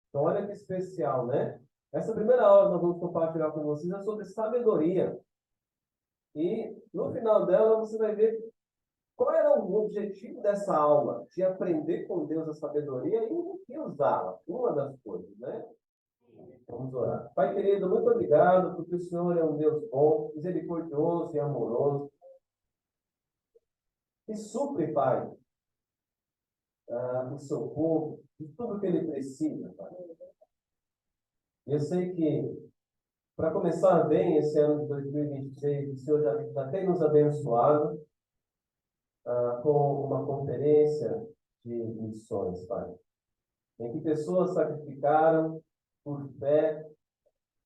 Então, olha que especial, né? Essa primeira aula que nós vamos compartilhar com vocês é sobre sabedoria. E no final dela você vai ver qual era o objetivo dessa aula, de aprender com Deus a sabedoria e o que usá-la. Uma das coisas, né? Vamos orar. Pai querido, muito obrigado, porque o Senhor é um Deus bom, misericordioso e amoroso. E supre, Pai, o seu povo de tudo que ele precisa, Pai. Eu sei que, para começar bem esse ano de 2026, o Senhor já tem nos abençoado com uma conferência de missões, Pai, em que pessoas sacrificaram por fé,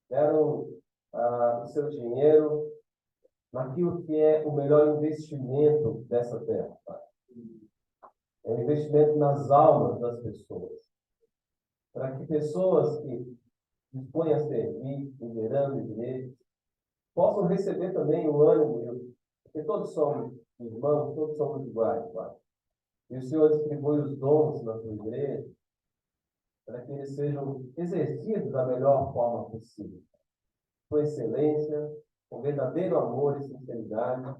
deram o seu dinheiro naquilo que é o melhor investimento dessa terra, Pai. É um investimento nas almas das pessoas, para que pessoas que dispõem a servir, liderando igrejas, possam receber também o ânimo, porque todos somos irmãos, todos somos iguais, Pai. E o Senhor distribui os dons na sua igreja para que eles sejam exercidos da melhor forma possível, com excelência, com verdadeiro amor e sinceridade.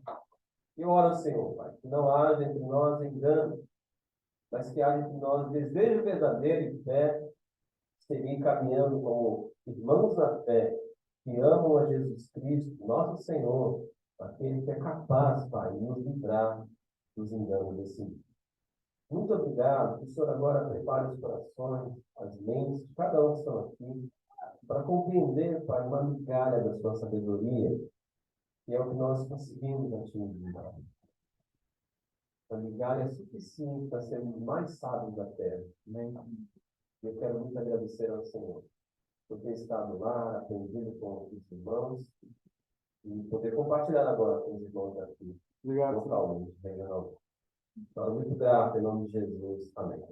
E eu oro ao Senhor, Pai, que não haja entre nós engano, mas que haja entre nós desejo verdadeiro e fé, seguir caminhando como irmãos na fé, que amam a Jesus Cristo, nosso Senhor, aquele que é capaz, Pai, de nos livrar dos enganos desse mundo. Muito obrigado, que o Senhor agora prepare os corações, as mentes de cada um que estão aqui, para compreender, Pai, uma migalha da sua sabedoria, que é o que nós conseguimos atingir. A migalha é suficiente para sermos mais sábios da terra. Amém? E eu quero muito agradecer ao Senhor por ter estado lá, aprendido com os irmãos, e poder compartilhar agora com os irmãos aqui. Obrigado. Localmente, regionalmente. Estou muito grato em nome de Jesus. Amém.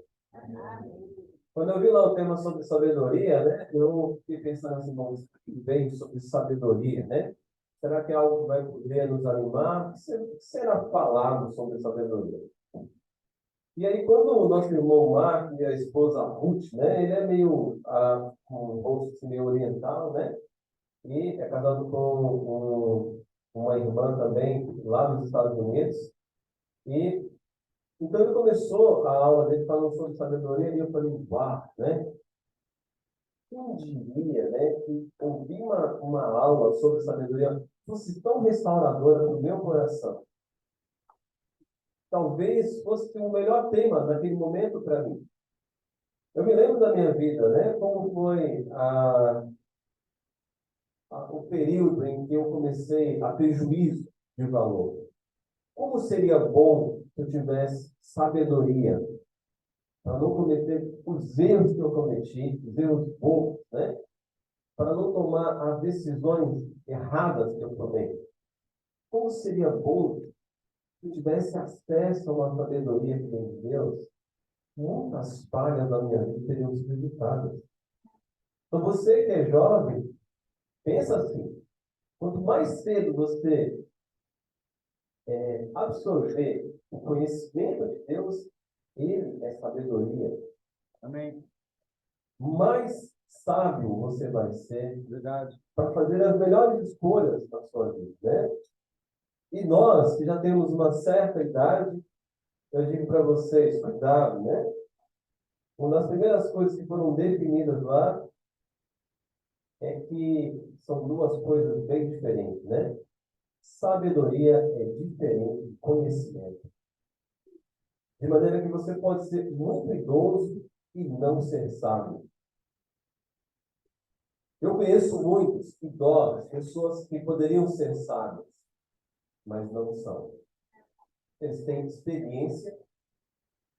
Quando eu vi lá o tema sobre sabedoria, né, eu fiquei pensando assim, bom, o que vem sobre sabedoria, né? Será que é algo que vai poder nos animar? O que será falado sobre sabedoria? E aí, quando o nosso irmão Marco e a esposa Ruth, né, ele é meio, com um rosto assim, meio oriental, né? E é casado com uma irmã também lá dos Estados Unidos. E então ele começou a aula dele falando sobre sabedoria e eu falei, uau, né? Quem diria, né, que ouvir uma aula sobre sabedoria fosse tão restauradora no meu coração? Talvez fosse o melhor tema naquele momento para mim. Eu me lembro da minha vida, né? Como foi o período em que eu comecei a ter juízo de valor. Como seria bom se eu tivesse sabedoria para não cometer os erros que eu cometi, os erros bobos, né? Para não tomar as decisões erradas que eu tomei. Como seria bom se eu tivesse acesso a uma sabedoria que vem de Deus? Muitas falhas da minha vida teriam sido evitadas. Então, você que é jovem, pensa assim: quanto mais cedo você absorver o conhecimento de Deus, ele é sabedoria. Amém. Mais sábio você vai ser, verdade, para fazer as melhores escolhas na sua vida, né? E nós, que já temos uma certa idade, eu digo para vocês, cuidado, né? Uma das primeiras coisas que foram definidas lá é que são duas coisas bem diferentes, né? Sabedoria é diferente de conhecimento. De maneira que você pode ser muito idoso e não ser sábio. Eu conheço muitos idosos, pessoas que poderiam ser sábios, mas não são. Eles têm experiência,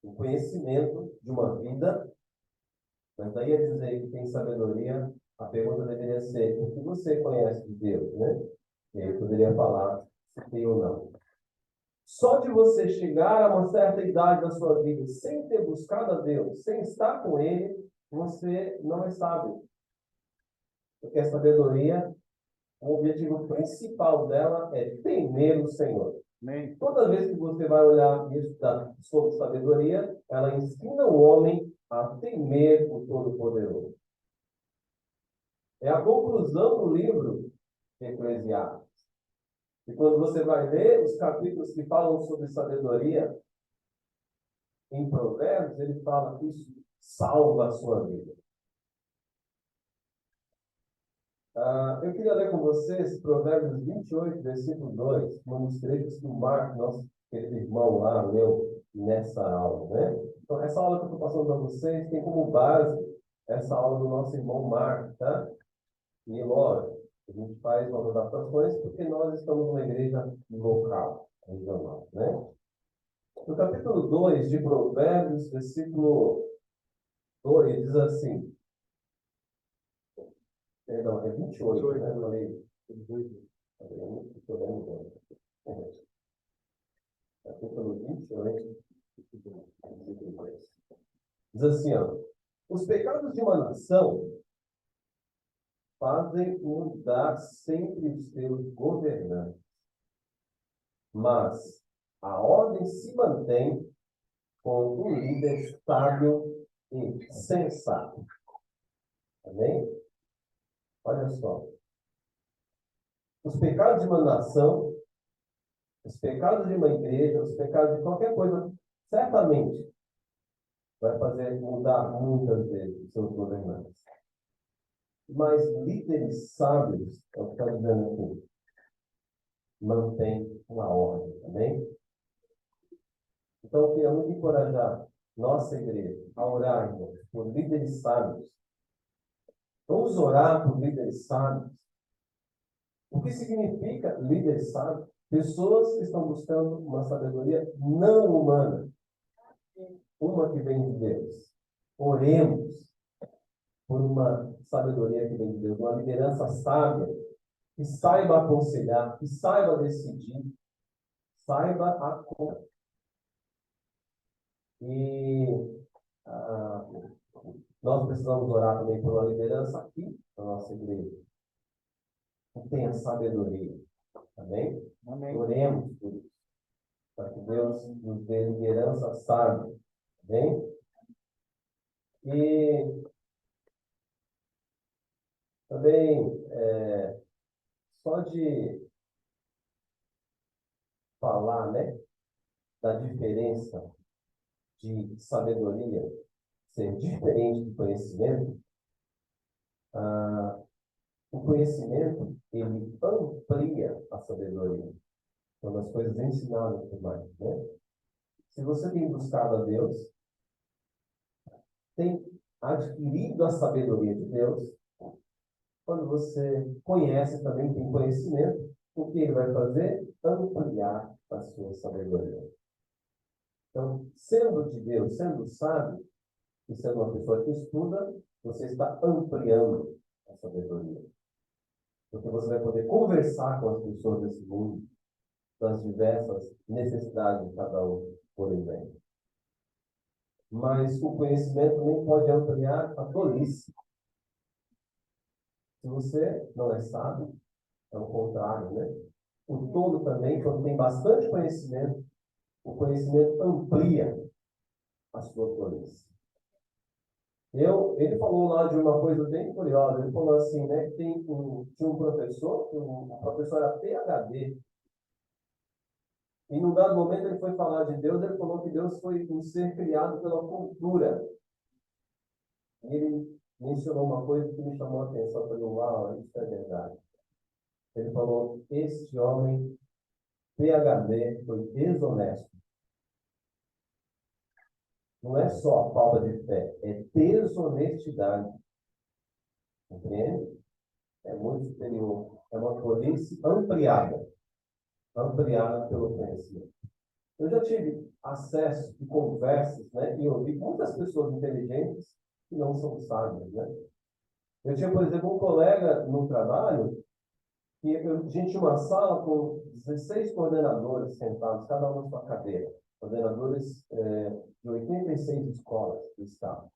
o conhecimento de uma vida, mas daí a dizer que tem sabedoria, a pergunta deveria ser: o que você conhece de Deus, né? E aí poderia falar se tem ou não. Só de você chegar a uma certa idade da sua vida sem ter buscado a Deus, sem estar com Ele, você não é sábio. Porque a sabedoria, o objetivo principal dela é temer o Senhor. Amém. Toda vez que você vai olhar isso sobre sabedoria, ela ensina o homem a temer o Todo-Poderoso. É a conclusão do livro de Eclesiastes. E quando você vai ler os capítulos que falam sobre sabedoria em Provérbios, ele fala que isso salva a sua vida. Eu queria ler com vocês Provérbios 28, versículo 2, um dos trechos que o Marco, nosso querido irmão lá, leu nessa aula, né? Então, essa aula que eu estou passando para vocês tem como base essa aula do nosso irmão Marco, tá? E, lógico, a gente faz umas adaptações porque nós estamos numa igreja local, regional, né? No capítulo 2 de Provérbios, versículo 2, diz assim, perdão, é 28, né? Eu falei, capítulo 28, versículo 2. Diz assim, ó, os pecados de uma nação fazem mudar sempre os seus governantes, mas a ordem se mantém com um líder sábio e sensato. Amém? Olha só. Os pecados de uma nação, os pecados de uma igreja, os pecados de qualquer coisa, certamente vai fazer mudar muitas vezes os seus governantes. Mas líderes sábios, é o que está dizendo aqui, mantém uma ordem. Amém? Então, eu queria muito encorajar nossa igreja a orar, irmãos, por líderes sábios. Vamos orar por líderes sábios. O que significa líderes sábios? Pessoas que estão buscando uma sabedoria não humana, uma que vem de Deus. Oremos por uma sabedoria que vem de Deus, uma liderança sábia, que saiba aconselhar, que saiba decidir, saiba aconselhar. E nós precisamos orar também por uma liderança aqui na nossa igreja, que tenha sabedoria. Amém? Amém. Oremos por isso, para que Deus nos dê liderança sábia. Amém? E também, só de falar, né, da diferença de sabedoria ser diferente do conhecimento, o conhecimento, ele amplia a sabedoria. Quando as coisas ensinadas por mais, né? Se você tem buscado a Deus, tem adquirido a sabedoria de Deus, quando você conhece também, tem conhecimento, o que ele vai fazer? Ampliar a sua sabedoria. Então, sendo de Deus, sendo sábio, e sendo uma pessoa que estuda, você está ampliando a sabedoria. Porque você vai poder conversar com as pessoas desse mundo, das diversas necessidades de cada um, por exemplo. Mas o conhecimento nem pode ampliar a tolice. Se você não é sábio, é o contrário, né? O tolo também, quando tem bastante conhecimento, o conhecimento amplia a sua tolice. Ele falou lá de uma coisa bem curiosa. Ele falou assim, né? Que tinha um professor, o professor era PhD. E num dado momento ele foi falar de Deus, ele falou que Deus foi um ser criado pela cultura. E ele mencionou uma coisa que me chamou a atenção. Eu falei, uau, isso é verdade. Ele falou, este homem, PhD, foi desonesto. Não é só a falta de fé, é desonestidade. Compreende? É muito superior. É uma tolice ampliada pelo conhecimento. Eu já tive acesso e conversas, né, e ouvi muitas pessoas inteligentes que não são sábias, né? Eu tinha, por exemplo, um colega no trabalho que a gente tinha uma sala com 16 coordenadores sentados, cada um na sua cadeira. Coordenadores de 86 escolas do estado.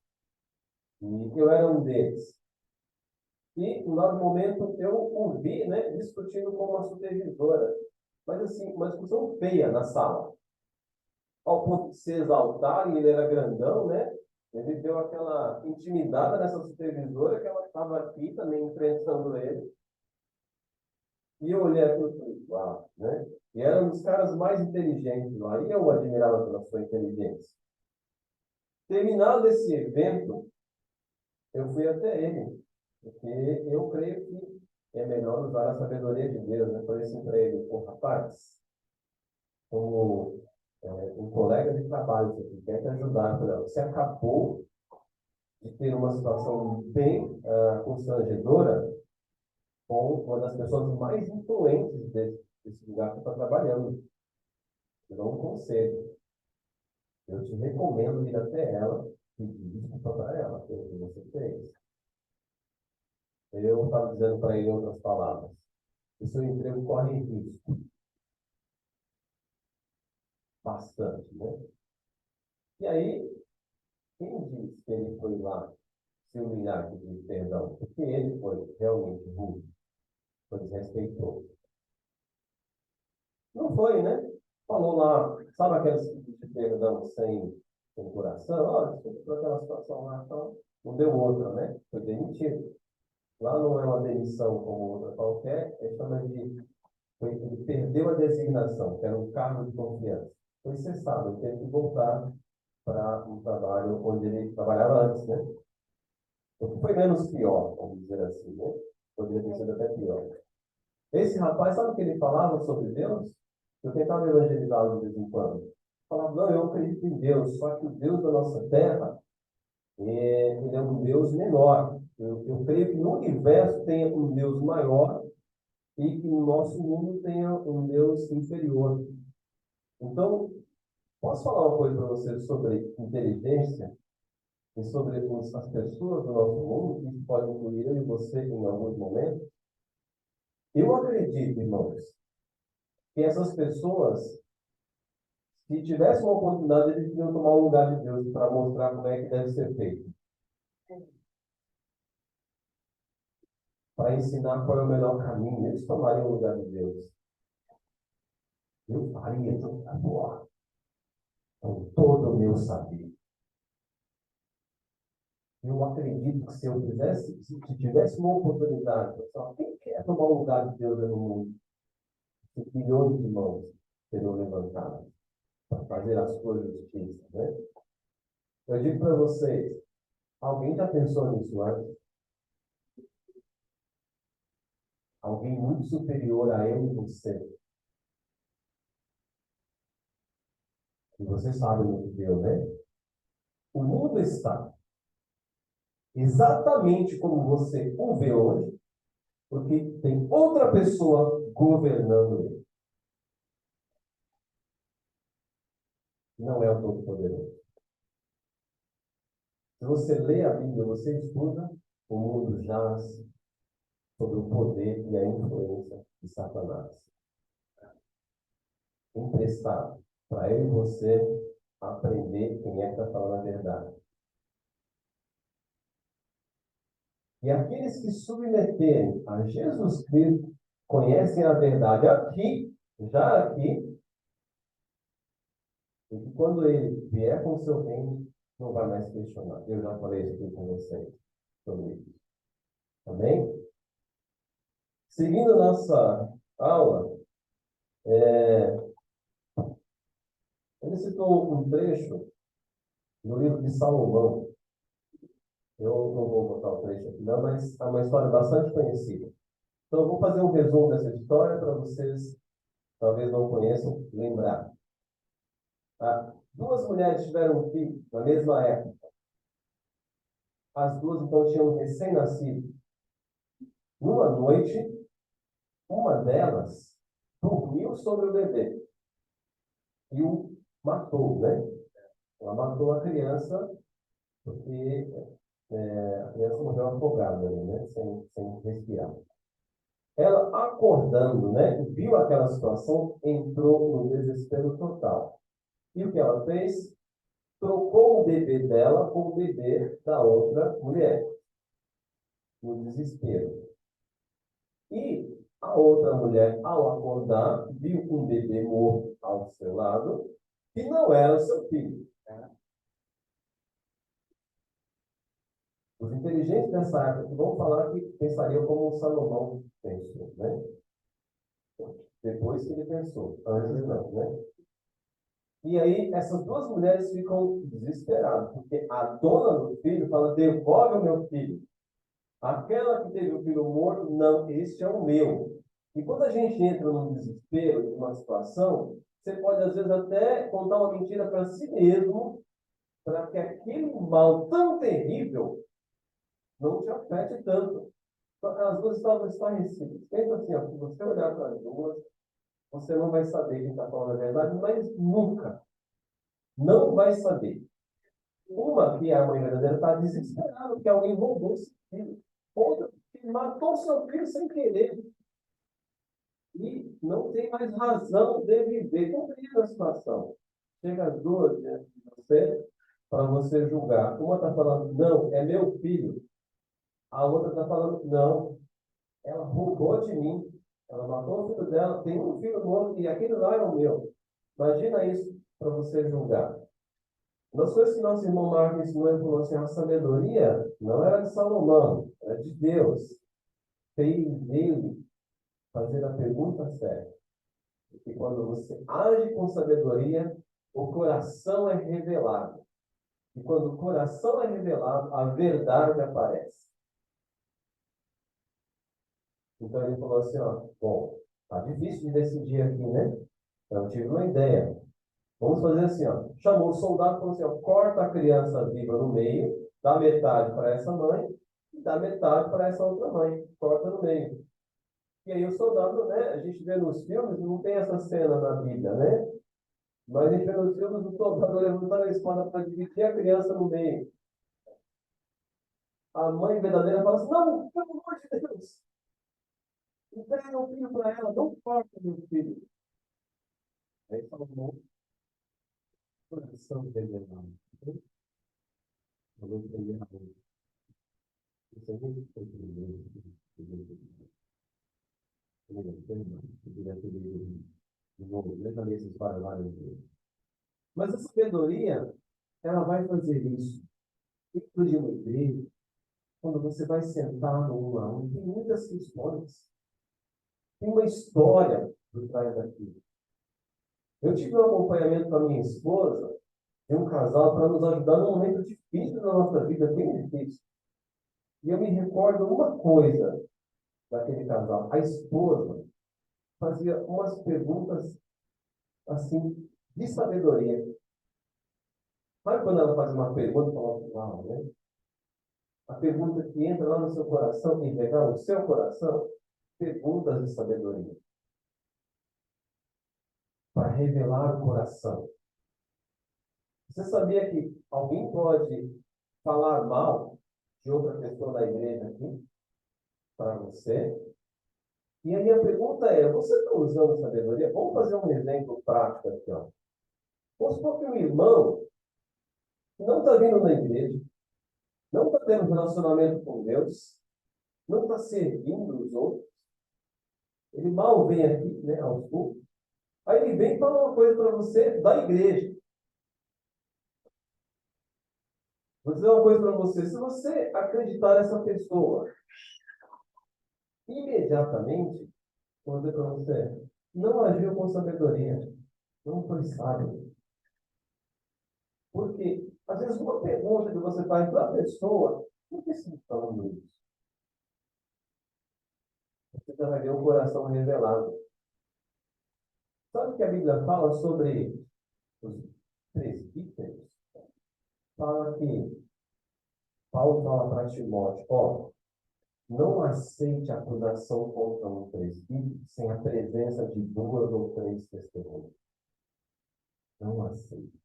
E eu era um deles. E, no momento, eu ouvi, né, discutindo com uma supervisora. Mas, assim, uma discussão feia na sala. Ao ponto de se exaltarem, ele era grandão, né? Ele deu aquela intimidada nessa supervisora que ela estava aqui também enfrentando ele. E eu olhei aquilo e falei, uau, né? E era um dos caras mais inteligentes lá, e eu o admirava pela sua inteligência. Terminado esse evento, eu fui até ele, porque eu creio que é melhor usar a sabedoria de Deus, né? Falei assim para ele, pô, rapaz, como um colega de trabalho, você quer te ajudar, você acabou de ter uma situação bem constrangedora com uma das pessoas mais influentes desse lugar que você está trabalhando. Eu dou um conselho. Eu te recomendo ir até ela e pedir desculpa para ela pelo que você fez. Eu estava dizendo para ele em outras palavras, o seu emprego corre risco. Bastante, né? E aí, quem disse que ele foi lá se humilhar e pedir perdão? Porque ele foi realmente rude, foi desrespeitoso. Não foi, né? Falou lá, sabe aqueles que pedem perdão sem coração? Olha, desculpa por aquela situação lá, então, não deu outra, né? Foi demitido. Lá não é uma demissão como outra qualquer, ele perdeu a designação, que era um cargo de confiança. Foi cessado, ele teve que voltar para um trabalho onde ele trabalhava antes, né? O que foi menos pior, vamos dizer assim, né? Poderia ter sido até pior. Esse rapaz, sabe o que ele falava sobre Deus? Eu tentava evangelizá-lo de vez em quando. Falava, não, eu acredito em Deus, só que o Deus da nossa terra, ele é um Deus menor. Eu creio que no universo tem um Deus maior e que no nosso mundo tenha um Deus inferior. Então, posso falar uma coisa para você sobre inteligência e sobre as pessoas do nosso mundo, que isso pode incluir eu e você em alguns momentos? Eu acredito, irmãos, que essas pessoas, se tivessem uma oportunidade, eles deviam tomar o lugar de Deus para mostrar como é que deve ser feito. Para ensinar qual é o melhor caminho. Eles tomariam o lugar de Deus. Eu faria tudo com todo o meu saber. Eu acredito que se eu fizesse, se tivesse uma oportunidade, pessoal, quem quer tomar o lugar de Deus no mundo? Se milhões de mãos serão levantadas para fazer a sua justiça, né? Eu digo para vocês, alguém já pensou nisso antes? Alguém muito superior a eu e você. E você sabe muito bem, né? O mundo está exatamente como você o vê hoje, porque tem outra pessoa governando ele. Não é o Todo-Poderoso. Se você lê a Bíblia, você estuda, o mundo jaz sobre o poder e a influência de Satanás. Emprestado para eu e você aprender quem é que está falando a verdade. E aqueles que submeterem a Jesus Cristo conhecem a verdade aqui, já aqui, e que quando ele vier com o seu reino, não vai mais questionar. Eu já falei isso aqui com vocês sobre isso. Amém? Seguindo nossa aula, ele citou um trecho no livro de Salomão. Eu não vou botar o trecho aqui, não, mas é uma história bastante conhecida. Então, eu vou fazer um resumo dessa história para vocês, talvez não conheçam, lembrar. Duas mulheres tiveram um filho na mesma época. As duas, então, tinham um recém-nascido. Numa noite, uma delas dormiu sobre o bebê e o matou, né? Ela matou a criança porque a criança morreu afogada ali, né? Sem respirar. Ela, acordando, né? Viu aquela situação, entrou no desespero total. E o que ela fez? Trocou o bebê dela com o bebê da outra mulher, no desespero. E a outra mulher, ao acordar, viu um bebê morto ao seu lado, que não era o seu filho. Os inteligentes dessa época vão falar que pensariam como o Salomão pensou, né? Depois que ele pensou, antes não, né? E aí essas duas mulheres ficam desesperadas, porque a dona do filho fala, devolve o meu filho. Aquela que teve o filho morto, não, este é o meu. E quando a gente entra num desespero, numa situação, você pode às vezes até contar uma mentira para si mesmo, para que aquele mal tão terrível não te afete tanto. As duas estavam esclarecidas. Pensa assim, ó, se você olhar para as duas, você não vai saber quem está falando a verdade, mas nunca. Não vai saber. Uma, que é a mãe verdadeira, está desesperada que alguém roubou seu filho. Outra, que matou seu filho sem querer. E não tem mais razão de viver. Compreenda a situação. Chega as duas diante de você para você julgar. Uma está falando, não, é meu filho. A outra está falando, não, ela roubou de mim. Ela matou o filho dela, tem um filho morto e aquele lá é o meu. Imagina isso para você julgar. Uma das coisas que nosso irmão Marcos ensinou, ele falou assim, a sabedoria não era de Salomão, era de Deus. Fez dele fazer a pergunta certa. Porque quando você age com sabedoria, o coração é revelado. E quando o coração é revelado, a verdade aparece. Então ele falou assim, ó, bom, tá difícil de decidir aqui, né? Então eu tive uma ideia. Vamos fazer assim, ó. Chamou o soldado e falou assim, ó, corta a criança viva no meio, dá metade para essa mãe e dá metade para essa outra mãe. Corta no meio. E aí o soldado, né? A gente vê nos filmes, não tem essa cena na Bíblia, né? Mas a gente vê nos filmes o soldado levantando a espada para dividir a criança no meio. A mãe verdadeira fala assim, não, pelo amor de Deus, entrega o filho para ela, não corta meu filho. Aí falou, coração revelado. Falou para ele, isso é muito primeiro. Mas a sabedoria, ela vai fazer isso. Dentro de uma igreja, quando você vai sentar no 1 a 1, tem muitas questões. Tem uma história por trás daquilo. Eu tive um acompanhamento com a minha esposa, de um casal, para nos ajudar num momento difícil da nossa vida, bem difícil. E eu me recordo uma coisa daquele casal. A esposa fazia umas perguntas, assim, de sabedoria. Sabe quando ela faz uma pergunta e fala, uau, né? A pergunta que entra lá no seu coração, que revela o seu coração, perguntas de sabedoria. Para revelar o coração. Você sabia que alguém pode falar mal de outra pessoa da igreja aqui? Para você? E aí a pergunta é, você está usando sabedoria? Vamos fazer um exemplo prático aqui, ó. Vamos supor que um irmão que não está vindo na igreja, não está tendo relacionamento com Deus, não está servindo os outros, ele mal vem aqui, né, aos cultos, aí ele vem e fala uma coisa para você da igreja. Vou dizer uma coisa para você, se você acreditar nessa pessoa, imediatamente, vou dizer para você, não agiu com sabedoria, não foi sábio. Porque, às vezes, uma pergunta que você faz para a pessoa, por que você está falando isso? Você já vai ver o coração revelado. Sabe o que a Bíblia fala sobre os presbíteros? Fala que Paulo fala para Timóteo, ó, não aceite acusação contra um presbítero sem a presença de 2 ou 3 testemunhas. Não aceite.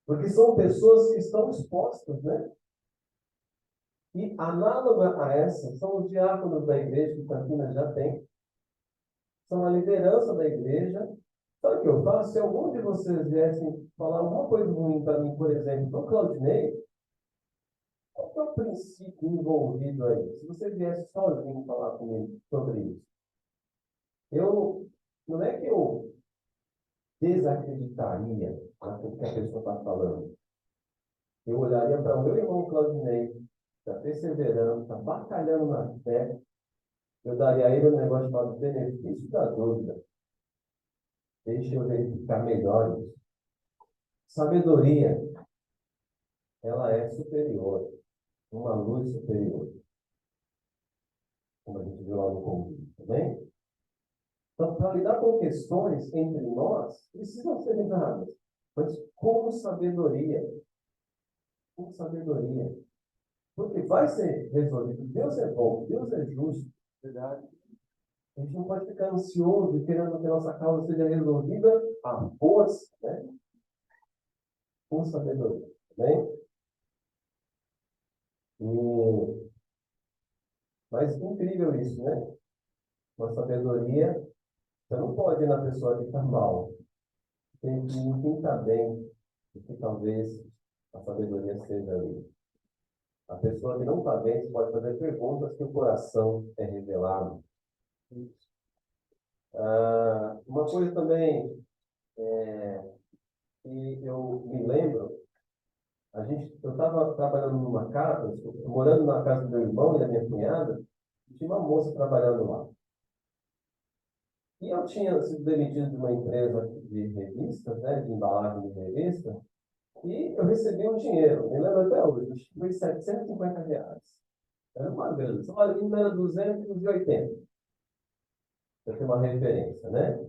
Porque são pessoas que estão expostas, né? E análoga a essa, são os diáconos da igreja, que Campinas já tem, são a liderança da igreja. Sabe o que eu faço? Se algum de vocês viessem falar alguma coisa ruim para mim, por exemplo, do Claudinei, qual que é o princípio envolvido aí? Se você viesse sozinho falar comigo sobre isso, não é que eu desacreditaria naquilo que a pessoa está falando. Eu olharia para o meu irmão Claudinei, que está perseverando, está batalhando na fé, eu daria a ele um negócio chamado benefício da dúvida. Deixa eu verificar melhor isso. Sabedoria, ela é superior, uma luz superior, como a gente viu lá no convite, tá bem? Então, para lidar com questões entre nós, precisam ser lidadas, mas com sabedoria. Com sabedoria. Porque vai ser resolvido. Deus é bom, Deus é justo. Verdade. A gente não pode ficar ansioso querendo que a nossa causa seja resolvida à força, né? Com sabedoria. Tá bem? Mas incrível isso, né? Com sabedoria, você não pode ir na pessoa que está mal. Tem que ir quem está bem, e que talvez a sabedoria esteja ali. A pessoa que não está bem, você pode fazer perguntas que o coração é revelado. Uma coisa também que eu me lembro, eu estava trabalhando numa casa, morando na casa do meu irmão e da minha cunhada, e tinha uma moça trabalhando lá. E eu tinha sido demitido de uma empresa de revistas, né, de embalagem de revista, e eu recebi um dinheiro, me lembro até hoje, acho que foi R$ 750. Era uma grana, o salário mínimo era 280, para ter uma referência, né?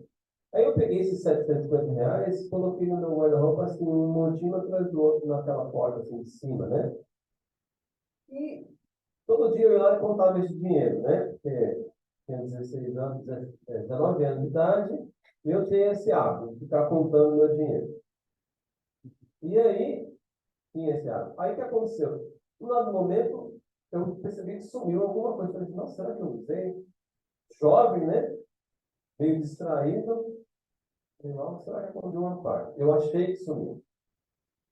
Aí eu peguei esses R$ 750, coloquei no meu guarda-roupa, assim, um montinho atrás do outro, naquela porta, assim, de cima, né? E todo dia eu ia lá e contava esse dinheiro, né? Porque tinha 16 anos, 19 anos de idade, e eu tinha esse hábito de ficar contando meu dinheiro. E aí, tinha esse hábito. Aí o que aconteceu? No dado momento, eu percebi que sumiu alguma coisa. Eu falei, nossa, será que eu usei? Jovem, né? Meio distraído. Falei, nossa, será que aconteceu uma parte? Eu achei que sumiu.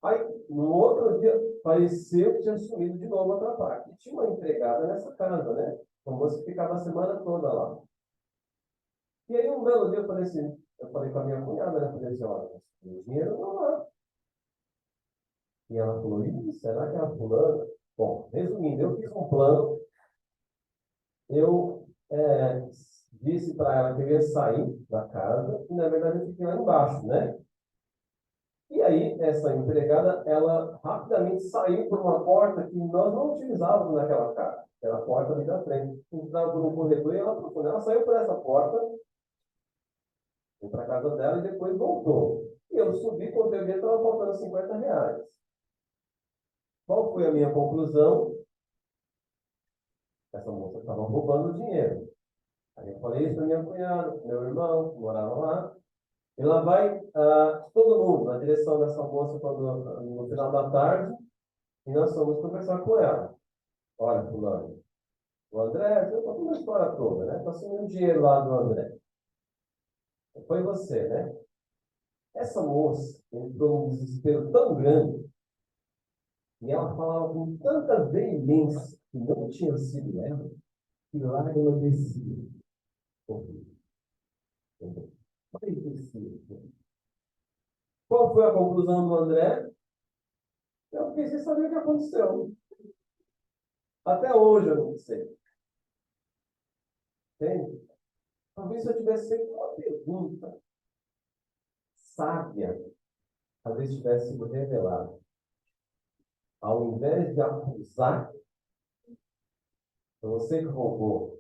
Aí, no outro dia, pareceu que tinha sumido de novo outra parte. E tinha uma empregada nessa casa, né? Uma moça que ficava a semana toda lá. E aí, um belo dia, eu falei assim, eu falei com a minha cunhada, né? Eu falei assim, olha, o dinheiro não lá. E ela falou, ih, será que é a fulana? Bom, resumindo, eu fiz um plano, eu disse para ela que eu ia sair da casa, e na verdade eu fiquei lá embaixo, né? E aí, essa empregada, ela rapidamente saiu por uma porta que nós não utilizávamos naquela casa. Era a porta ali da frente. Entrava por um corredor e ela saiu por essa porta, foi para a casa dela e depois voltou. E eu subi, quando eu vi, estava faltando R$ 50. Qual foi a minha conclusão? Essa moça estava roubando o dinheiro. Aí eu falei isso para minha cunhada, para meu irmão, que morava lá. E lá vai todo mundo na direção dessa moça no final da tarde, e nós fomos conversar com ela. Olha, fulano, o André, eu estou com a história toda, né? Estou assumindo dinheiro lá do André. Foi você, né? Essa moça entrou num desespero tão grande, e ela falava com tanta veemência que não tinha sido ela, que lá ela descia. Mas descia. Qual foi a conclusão do André? Eu fiquei sem saber o que aconteceu. Até hoje eu não sei. Entende? Talvez se eu tivesse feito uma pergunta sábia, talvez tivesse sido revelado. Ao invés de acusar, você que roubou,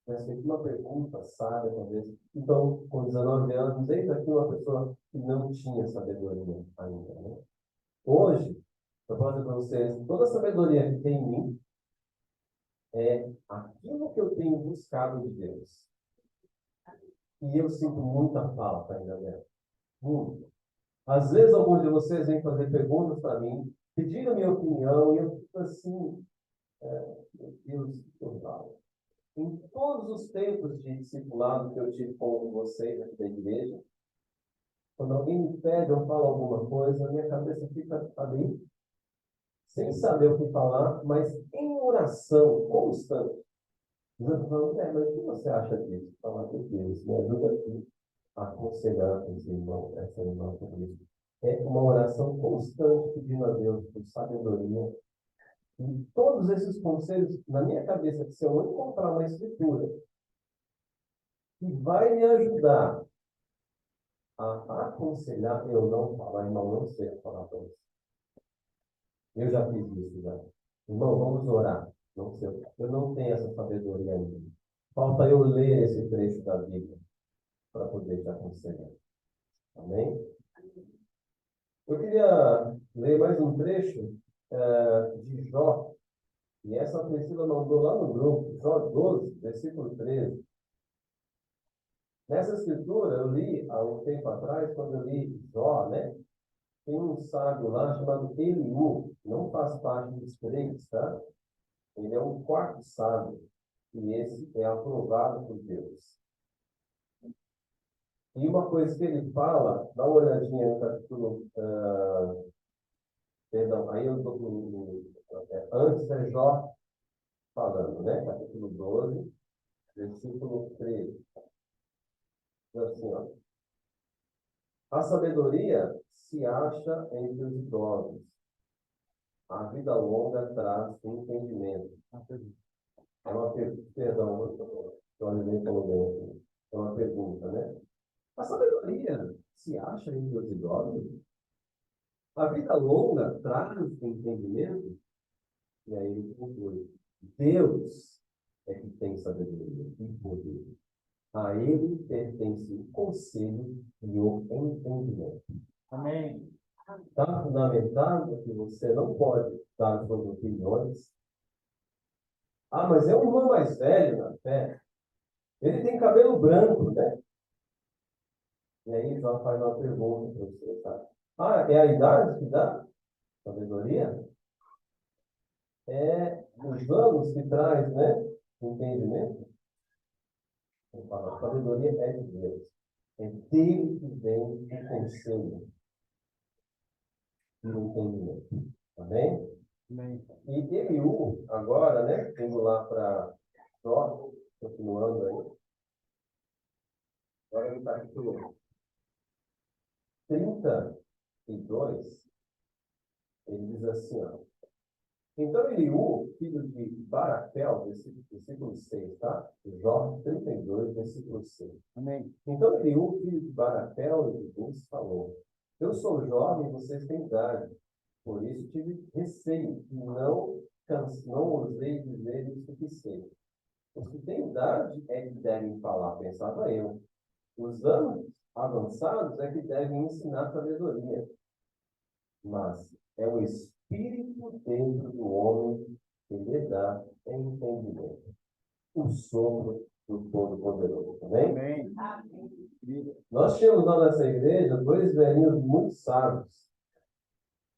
tivesse feito uma pergunta sábia, talvez. Então, com 19 anos, eis aqui uma pessoa que não tinha sabedoria ainda. Né? Hoje, eu posso dizer para vocês, toda a sabedoria que tem em mim é aquilo que eu tenho buscado de Deus. E eu sinto muita falta ainda dela. Muito. Às vezes, alguns de vocês vêm fazer perguntas para mim, pedindo minha opinião, e eu fico assim, meu Deus, que eu falo. Em todos os tempos de discipulado que eu tive com vocês aqui da igreja, quando alguém me pede ou fala alguma coisa, a minha cabeça fica ali, sem saber o que falar, mas em oração constante. Eu falo, mas o que você acha disso? Falar com Deus, me ajuda aqui a aconselhar esse irmão, essa irmã, sobre isso. é uma oração constante pedindo a Deus por sabedoria. E todos esses conselhos, na minha cabeça, se eu não encontrar uma escritura que vai me ajudar a aconselhar, eu não falar, irmão, não sei falar para você. Eu já fiz isso já. Irmão, vamos orar. Não sei, eu não tenho essa sabedoria ainda. Falta eu ler esse trecho da Bíblia para poder te aconselhar. Amém? Eu queria ler mais um trecho de Jó. E essa Priscila mandou lá no grupo, Jó 12, versículo 13. Nessa escritura, eu li há um tempo atrás, quando eu li Jó, né? Tem um sábio lá chamado Eliú, não faz parte dos três, tá? Ele é um quarto sábio, e esse é aprovado por Deus. E uma coisa que ele fala, dá uma olhadinha no capítulo, perdão, aí eu estou antes é Jó falando, né? Capítulo 12, versículo 13. Diz assim, ó. A sabedoria se acha entre os idosos. A vida longa traz entendimento. É uma pergunta, perdão, nem falou bem. É uma pergunta, né? A sabedoria se acha entre os idosos? A vida longa traz entendimento? E aí ele conclui: Deus é que tem sabedoria e poder. A ele pertence o conselho e o entendimento. Amém. Está fundamentado que você não pode dar suas opiniões. Ah, mas é um irmão mais velho na fé. Ele tem cabelo branco, né? E aí já faz uma pergunta para você, tá? Ah, é a idade que dá sabedoria? É os anos que traz, né? Entendimento? Eu falo, a sabedoria é de Deus. É dele que vem o conselho e o entendimento. Amém? Amém. E Eliú, agora, né? Indo lá para Jó, continuando aí. Agora no capítulo 32, ele diz assim, ó. Então Eliú, filho de Baraquel, versículo 6, tá? Jó 32, versículo 6. Amém. Então Eliú, filho de Baraquel e de Bus, falou: Eu sou jovem e vocês têm idade, por isso tive receio e não ousei dizer o que sei. Os que têm idade é que devem falar, pensava eu. Os anos avançados é que devem ensinar sabedoria. Mas é o Espírito dentro do homem que lhe dá entendimento. O sopro do Todo-Poderoso. Amém? Amém. Nós tínhamos lá nessa igreja dois velhinhos muito sábios,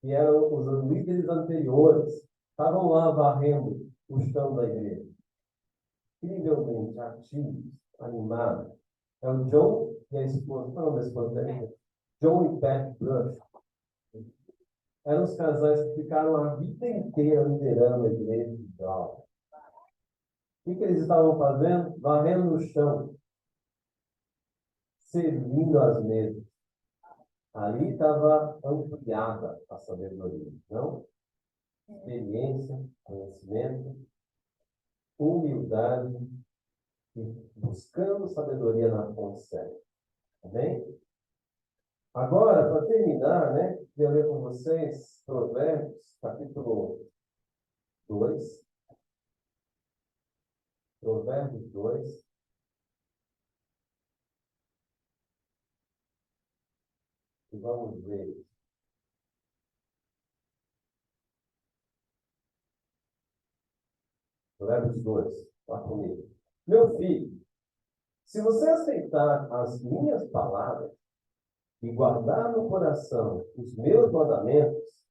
que eram os líderes anteriores. Estavam lá varrendo o chão da igreja. Incrivelmente ativos, animados. É o John e a esposa. Qual é o nome da esposa dele? John e Pat Brush. Eram os casais que ficaram a vida inteira liderando a igreja de Jó. O que eles estavam fazendo? Varrendo no chão, servindo as mesas. Ali estava ampliada a sabedoria, não? Experiência, conhecimento, humildade e buscando sabedoria na fonte certa. Amém? Agora, para terminar, né, eu ler com vocês Provérbios, capítulo 2. Provérbios 2. E vamos ver. Provérbios 2. Vá comigo. Meu filho, se você aceitar as minhas palavras e guardar no coração os meus mandamentos,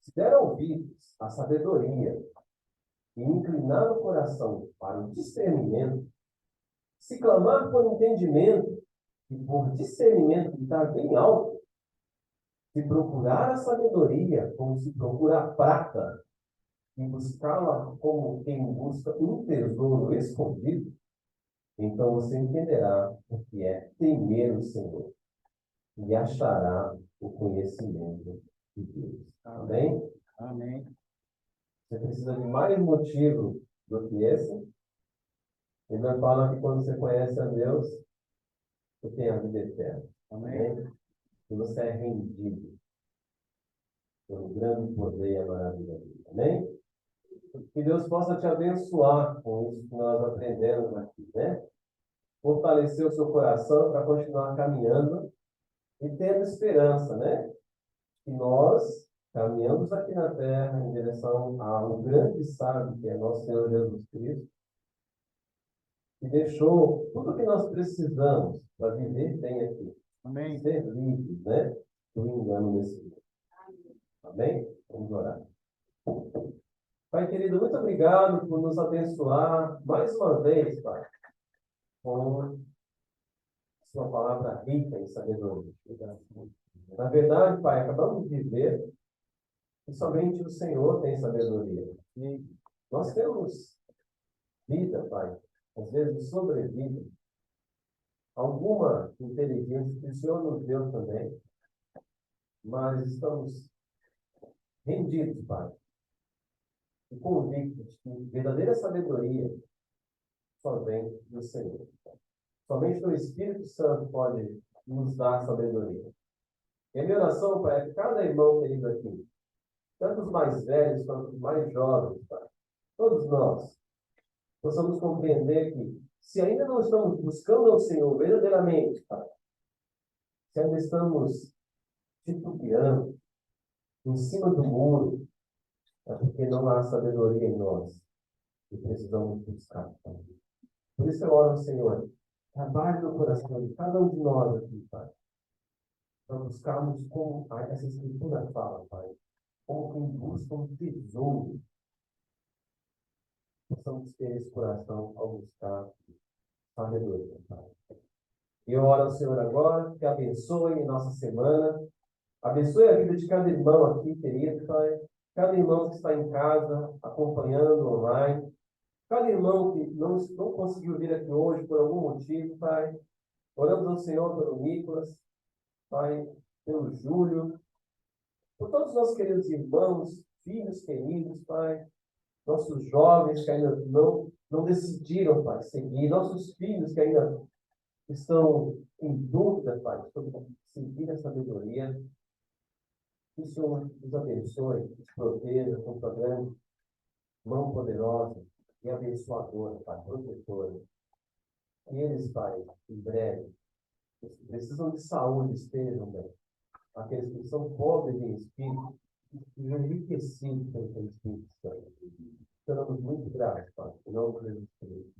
se der ouvidos à sabedoria e inclinar o coração para o discernimento, se clamar por entendimento e por discernimento estar bem alto, se procurar a sabedoria como se procura a prata e buscá-la como quem busca um tesouro escondido, então você entenderá o que é temer o Senhor e achará o conhecimento de Deus. Amém? Amém. Você precisa de mais motivo do que esse? Ele vai falar que quando você conhece a Deus, você tem a vida eterna. Amém? E você é rendido pelo grande poder e a maravilha dele. Amém? Que Deus possa te abençoar com isso que nós aprendemos aqui, né? Fortalecer o seu coração para continuar caminhando e tendo esperança, né? Que nós caminhamos aqui na terra em direção ao grande sábio que é nosso Senhor Jesus Cristo, que deixou tudo o que nós precisamos para viver bem aqui. Amém. Ser livres, né? Do engano desse mundo. Amém? Vamos orar. Pai querido, muito obrigado por nos abençoar mais uma vez, Pai, com sua palavra rica em sabedoria. Na verdade, Pai, acabamos de ver que somente o Senhor tem sabedoria. E nós temos vida, Pai, às vezes sobrevida, alguma inteligência que o Senhor nos deu também, mas estamos rendidos, Pai, e convictos que verdadeira sabedoria só vem do Senhor. Somente o Espírito Santo pode nos dar sabedoria. E a minha oração, Pai, é que cada irmão querido aqui, tanto os mais velhos quanto os mais jovens, Pai, todos nós, possamos compreender que, se ainda não estamos buscando ao Senhor verdadeiramente, Pai, se ainda estamos titubeando em cima do muro, é porque não há sabedoria em nós e precisamos buscar, Pai. Por isso eu oro ao Senhor, trabalhe no coração de cada um de nós aqui, Pai, para buscarmos como essa Escritura fala, Pai, como quem busca um tesouro. Possamos ter esse coração ao buscar sabedoria, Pai. E eu oro ao Senhor agora, que abençoe nossa semana, abençoe a vida de cada irmão aqui, querido, Pai, cada irmão que está em casa, acompanhando online, cada irmão que não conseguiu vir aqui hoje por algum motivo, Pai, oramos ao Senhor pelo Nicolas, Pai, pelo Júlio, por todos os nossos queridos irmãos, filhos queridos, Pai, nossos jovens que ainda não decidiram, Pai, seguir, nossos filhos que ainda estão em dúvida, Pai, sobre seguir a sabedoria. Que o Senhor nos abençoe, nos proteja com sua grande mão poderosa e abençoadora, Pai, protetora. Que eles, Pai, em breve, os que precisam de saúde, estejam bem. Aqueles que são pobres em espírito, sejam enriquecidos pelo teu Espírito Santo. Estamos muito gratos, Pai, em nome de Jesus Cristo.